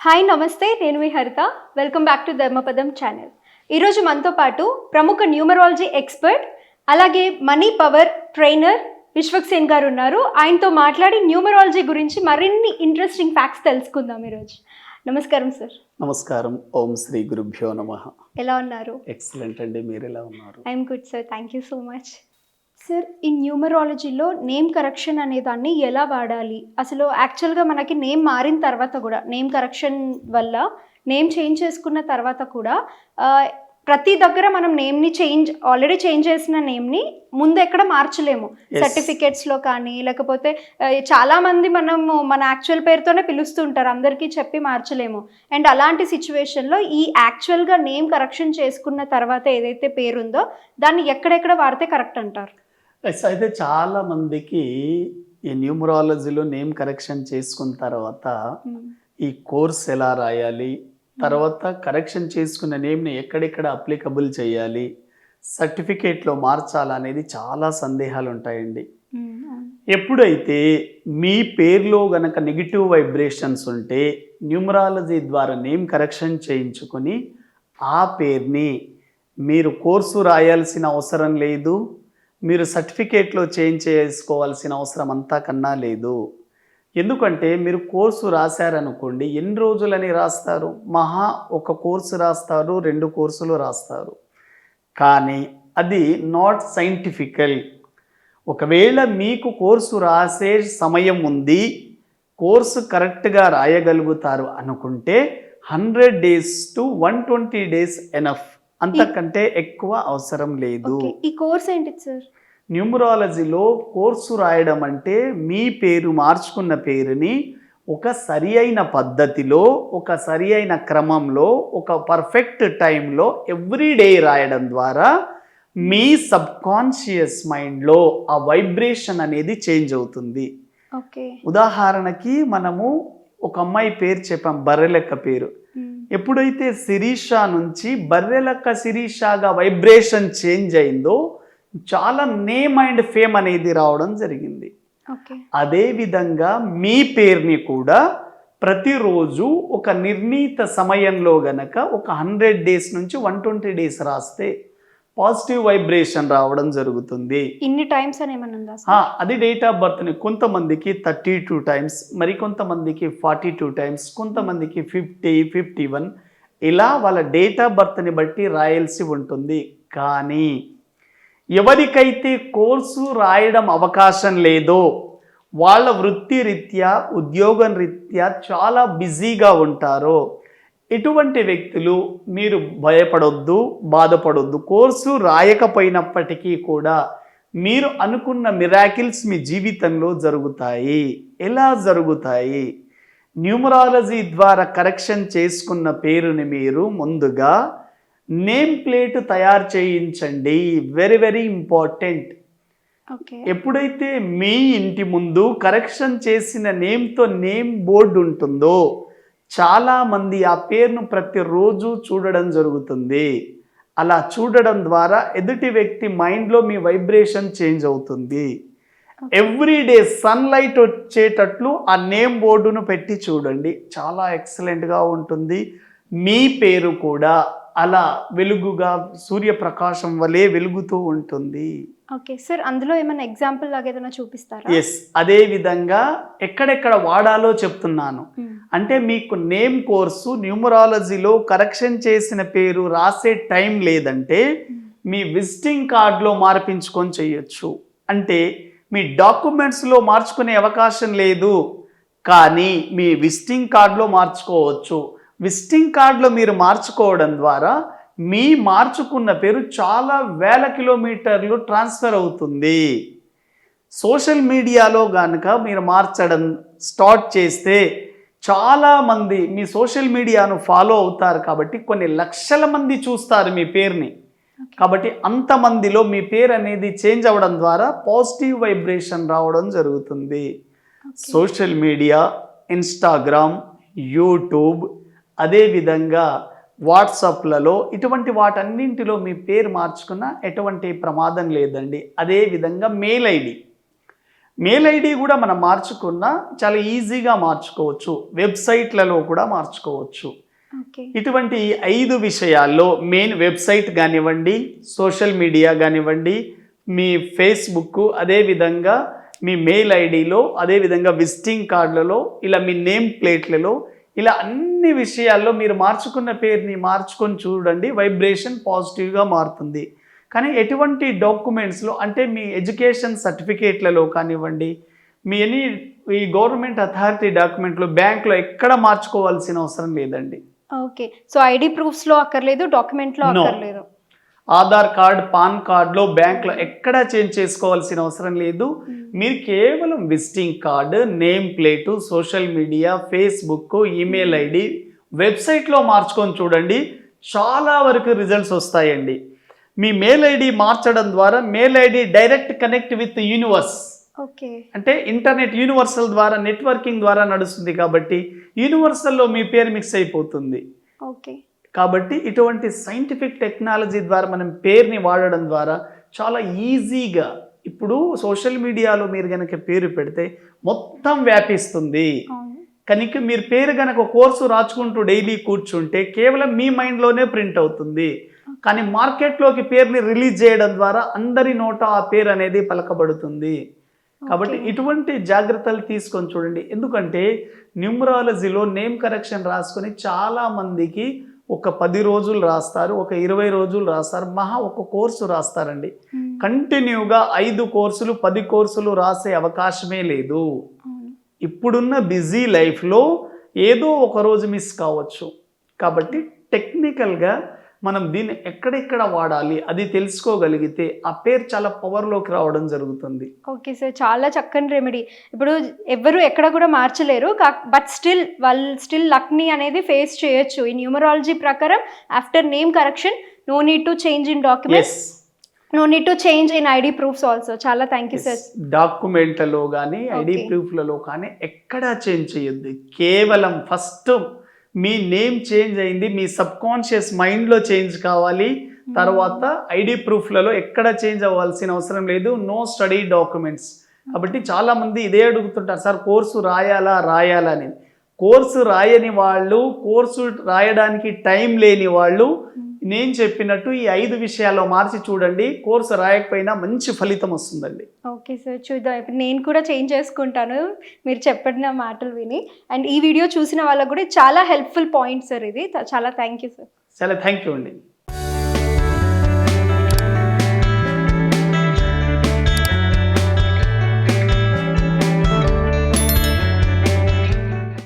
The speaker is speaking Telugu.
హాయ్ నమస్తే, నేను మీ Haritha. Welcome back to Dharmapadam channel. ఈరోజు మనతో పాటు ప్రముఖ న్యూమరాలజీ ఎక్స్పర్ట్ అలాగే మనీ పవర్ ట్రైనర్ విశ్వక్సేన్ గారు ఉన్నారు. ఆయనతో మాట్లాడి న్యూమరాలజీ గురించి మరిన్ని ఇంట్రెస్టింగ్ ఫ్యాక్ట్స్ తెలుసుకుందాం ఈరోజు. నమస్కారం సార్. నమస్కారం. ఓం శ్రీ గురుభ్యో నమః. ఎలా ఉన్నారు? ఎక్సలెంట్ అండి, మీరు ఎలా ఉన్నారు? I'm good sir, thank you so much. Sir, ఈ న్యూమరాలజీలో నేమ్ కరెక్షన్ అనే దాన్ని ఎలా వాడాలి? అసలు యాక్చువల్గా మనకి నేమ్ మారిన తర్వాత కూడా, నేమ్ కరెక్షన్ వల్ల నేమ్ చేంజ్ చేసుకున్న తర్వాత కూడా ప్రతి దగ్గర మనం నేమ్ని ఆల్రెడీ చేంజ్ చేసిన నేమ్ని ముందు ఎక్కడ మార్చలేము. సర్టిఫికేట్స్లో కానీ లేకపోతే చాలామంది మన యాక్చువల్ పేరుతోనే పిలుస్తుంటారు, అందరికీ చెప్పి మార్చలేము. అండ్ అలాంటి సిచ్యువేషన్లో ఈ యాక్చువల్గా నేమ్ కరెక్షన్ చేసుకున్న తర్వాత ఏదైతే పేరుందో దాన్ని ఎక్కడెక్కడ వాడితే కరెక్ట్ అంటారు? అయితే చాలా మందికి ఈ న్యూమరాలజీలో నేమ్ కరెక్షన్ చేసుకున్న తర్వాత ఈ కోర్స్ ఎలా రాయాలి, తర్వాత కరెక్షన్ చేసుకున్న నేమ్ని ఎక్కడెక్కడ అప్లికబుల్ చేయాలి, సర్టిఫికేట్లో మార్చాలనేది చాలా సందేహాలు ఉంటాయండి. ఎప్పుడైతే మీ పేరులో గనక నెగిటివ్ వైబ్రేషన్స్ ఉంటే న్యూమరాలజీ ద్వారా నేమ్ కరెక్షన్ చేయించుకొని ఆ పేరుని మీరు కోర్సు రాయాల్సిన అవసరం లేదు, మీరు సర్టిఫికేట్లో చేంజ్ చేసుకోవాల్సిన అవసరం అంతా కన్నా లేదు. ఎందుకంటే మీరు కోర్సు రాశారనుకోండి, ఎన్ని రోజులని రాస్తారు? ఒక కోర్సు రాస్తారు, 2 కోర్సులు రాస్తారు. కానీ అది నాట్ సైంటిఫికల్. ఒకవేళ మీకు కోర్సు రాసే సమయం ఉంది, కోర్సు కరెక్ట్గా రాయగలుగుతారు అనుకుంటే 100 days to 120 days ఎనఫ్. అంతకంటే ఎక్కువ అవసరం లేదు. ఈ కోర్స్ ఏంటి సార్? న్యూమరాలజీలో కోర్సు రాయడం అంటే మీ పేరు మార్చుకున్న పేరుని ఒక సరి అయిన పద్ధతిలో, ఒక సరి అయిన క్రమంలో, ఒక పర్ఫెక్ట్ టైంలో ఎవ్రీడే రాయడం ద్వారా మీ సబ్కాన్షియస్ మైండ్లో ఆ వైబ్రేషన్ అనేది చేంజ్ అవుతుంది. ఉదాహరణకి మనము ఒక అమ్మాయి పేరు చెప్పాం, బర్రెలెక్క పేరు. ఎప్పుడైతే శిరీష నుంచి బర్రెలెక్క శిరీషగా వైబ్రేషన్ చేంజ్ అయిందో చాలా నేమ్ అండ్ ఫేమ్ అనేది రావడం జరిగింది. అదే విధంగా మీ పేరుని కూడా ప్రతిరోజు ఒక నిర్ణీత సమయంలో గనక ఒక 100 days నుంచి 120 days రాస్తే పాజిటివ్ వైబ్రేషన్ రావడం జరుగుతుంది. ఇన్ని టైమ్స్ అని ఏమన్నా ఉందా? అది డేట్ ఆఫ్ బర్త్ని కొంతమందికి 32 times, మరి కొంతమందికి 42 times, కొంతమందికి 50, 51 ఇలా వాళ్ళ డేట్ ఆఫ్ బర్త్ని బట్టి రాయాల్సి ఉంటుంది. కానీ ఎవరికైతే కోర్సు రాయడం అవకాశం లేదో, వాళ్ళ వృత్తి రీత్యా, ఉద్యోగం రీత్యా చాలా బిజీగా ఉంటారో ఇటువంటి వ్యక్తులు మీరు భయపడొద్దు, బాధపడొద్దు. కోర్సు రాయకపోయినప్పటికీ కూడా మీరు అనుకున్న మిరాకిల్స్ మీ జీవితంలో జరుగుతాయి. ఎలా జరుగుతాయి? న్యూమరాలజీ ద్వారా కరెక్షన్ చేసుకున్న పేరుని మీరు ముందుగా నేమ్ ప్లేట్ తయారు చేయించండి. Very very important. ఎప్పుడైతే మీ ఇంటి ముందు కరెక్షన్ చేసిన నేమ్తో నేమ్ బోర్డు ఉంటుందో చాలామంది ఆ పేరును ప్రతిరోజు చూడడం జరుగుతుంది. అలా చూడడం ద్వారా ఎదుటి వ్యక్తి మైండ్లో మీ వైబ్రేషన్ చేంజ్ అవుతుంది. ఎవ్రీడే సన్లైట్ వచ్చేటట్లు ఆ నేమ్ బోర్డును పెట్టి చూడండి, చాలా ఎక్సలెంట్గా ఉంటుంది. మీ పేరు కూడా అలా వెలుగుగా సూర్యప్రకాశం వలె వెలుగుతూ ఉంటుంది. ఓకే సార్, అందులో ఏమైనా ఎగ్జాంపుల్ లాగా ఏదైనా చూపిస్తారా? ఎస్, అదే విధంగా ఎక్కడెక్కడ వాడాలో చెప్తున్నాను. అంటే మీకు నేమ్ కోర్సు న్యూమరాలజీలో కరెక్షన్ చేసిన పేరు రాసే టైం లేదంటే మీ విజిటింగ్ కార్డులో మార్పించుకొని చేయొచ్చు. అంటే మీ డాక్యుమెంట్స్లో మార్చుకునే అవకాశం లేదు, కానీ మీ విజిటింగ్ కార్డులో మార్చుకోవచ్చు. విజిటింగ్ కార్డులో మీరు మార్చుకోవడం ద్వారా మీ మార్చుకున్న పేరు చాలా వేల కిలోమీటర్లు ట్రాన్స్ఫర్ అవుతుంది. సోషల్ మీడియాలో కనుక మీరు మార్చడం స్టార్ట్ చేస్తే చాలామంది మీ సోషల్ మీడియాను ఫాలో అవుతారు, కాబట్టి కొన్ని లక్షల మంది చూస్తారు మీ పేరుని. కాబట్టి అంతమందిలో మీ పేరు అనేది చేంజ్ అవ్వడం ద్వారా పాజిటివ్ వైబ్రేషన్ రావడం జరుగుతుంది. సోషల్ మీడియా, ఇన్స్టాగ్రామ్, యూట్యూబ్, అదేవిధంగా వాట్సాప్లలో ఇటువంటి వాటన్నింటిలో మీ పేరు మార్చుకున్న ఎటువంటి ప్రమాదం లేదండి. అదేవిధంగా మెయిల్ ఐడి, మెయిల్ ఐడి కూడా మనం మార్చుకున్నా చాలా ఈజీగా మార్చుకోవచ్చు, వెబ్సైట్లలో కూడా మార్చుకోవచ్చు. ఓకే. ఇటువంటి 5 విషయాల్లో మెయిన్ వెబ్సైట్ కానివ్వండి, సోషల్ మీడియా కానివ్వండి, మీ ఫేస్బుక్, అదేవిధంగా మీ మెయిల్ ఐడిలో, అదేవిధంగా విజిటింగ్ కార్డులలో, ఇలా మీ నేమ్ ప్లేట్లలో, ఇలా అన్ని విషయాల్లో మీరు మార్చుకున్న పేరుని మార్చుకొని చూడండి, వైబ్రేషన్ పాజిటివ్గా మారుతుంది. కానీ ఎటువంటి డాక్యుమెంట్స్లో అంటే మీ ఎడ్యుకేషన్ సర్టిఫికేట్లలో కానివ్వండి, మీ ఈ గవర్నమెంట్ అథారిటీ డాక్యుమెంట్లో, బ్యాంక్లో ఎక్కడ మార్చుకోవాల్సిన అవసరం లేదండి. ఓకే. సో ఐడి ప్రూఫ్స్లో అక్కర్లేదు, డాక్యుమెంట్లో No. అక్కర్లేదు. ఆధార్ కార్డ్, పాన్ కార్డులో, బ్యాంక్లో ఎక్కడా చేంజ్ చేసుకోవాల్సిన అవసరం లేదు. మీరు కేవలం visiting card, name plate, social media, Facebook, email ID, వెబ్సైట్లో మార్చుకొని చూడండి, చాలా వరకు రిజల్ట్స్ వస్తాయండి. మీ మెయిల్ ఐడి మార్చడం ద్వారా mail ID direct connect with universe. Okay. అంటే ఇంటర్నెట్ యూనివర్సల్ ద్వారా, నెట్వర్కింగ్ ద్వారా నడుస్తుంది కాబట్టి యూనివర్సల్లో మీ పేరు మిక్స్ అయిపోతుంది. ఓకే. కాబట్టి ఇటువంటి సైంటిఫిక్ టెక్నాలజీ ద్వారా మనం పేరుని వాడడం ద్వారా చాలా ఈజీగా, ఇప్పుడు సోషల్ మీడియాలో మీరు కనుక పేరు పెడితే మొత్తం వ్యాపిస్తుంది. అవును. కనుక మీరు పేరు కనుక కోర్సు రాచుకుంటూ డైలీ కూర్చుంటే కేవలం మీ మైండ్లోనే ప్రింట్ అవుతుంది. కానీ మార్కెట్లోకి పేరుని రిలీజ్ చేయడం ద్వారా అందరి నోట ఆ పేరు అనేది పలకబడుతుంది. కాబట్టి ఇటువంటి జాగ్రత్తలు తీసుకొని చూడండి. ఎందుకంటే న్యూమరాలజీలో నేమ్ కరెక్షన్ రాసుకొని చాలా మందికి ఒక 10 రోజులు రాస్తారు, ఒక 20 రోజులు రాస్తారు, మహా ఒక కోర్సు రాస్తారండి. కంటిన్యూగా 5 కోర్సులు 10 కోర్సులు రాసే అవకాశమే లేదు. ఇప్పుడున్న బిజీ లైఫ్లో ఏదో ఒక రోజు మిస్ కావచ్చు. కాబట్టి టెక్నికల్గా మనం దీన్ని ఎక్కడెక్కడ వాడాలి అది తెలుసుకోగలిగితే ఆ పేరు చాలా పవర్లోకి రావడం జరుగుతుంది. ఓకే సార్, చాలా చక్కని రెమెడీ. ఇప్పుడు ఎవరు ఎక్కడ కూడా మార్చలేరు, బట్ వాళ్ళు స్టిల్ లక్ని అనేది ఫేస్ చేయొచ్చు. ఈ న్యూమరాలజీ ప్రకారం after name correction no need to change in documents, no need to change in ID proofs also. చాలా థ్యాంక్ యూ సార్. డాక్యుమెంట్లలో కానీ ఐడి ప్రూఫ్లలో కానీ ఎక్కడా చేంజ్ చేయొద్దు. కేవలం ఫస్ట్ మీ నేమ్ చేంజ్ అయింది, మీ సబ్ కాన్షియస్ మైండ్లో చేంజ్ కావాలి. తర్వాత ఐడి ప్రూఫ్లలో ఎక్కడ చేంజ్ అవ్వాల్సిన అవసరం లేదు. No study documents. కాబట్టి చాలామంది ఇదే అడుగుతుంటారు, సార్ కోర్సు రాయాలా అని. కోర్సు రాయని వాళ్ళు, కోర్సు రాయడానికి టైం లేని వాళ్ళు, నేను చెప్పినట్టు ఈ 5 విషయాల్లో మార్చి చూడండి, కోర్సు రాయకపోయినా మంచి ఫలితం వస్తుందండి. ఓకే సార్, చూద్దాం. ఇప్పుడు నేను కూడా చేంజ్ చేసుకుంటాను మీరు చెప్పిన మాటలు విని. అండ్ ఈ వీడియో చూసిన వాళ్ళకు కూడా చాలా హెల్ప్ఫుల్ పాయింట్ సార్ ఇది. చాలా థ్యాంక్ యూ సార్. చాలా థ్యాంక్ యూ అండి.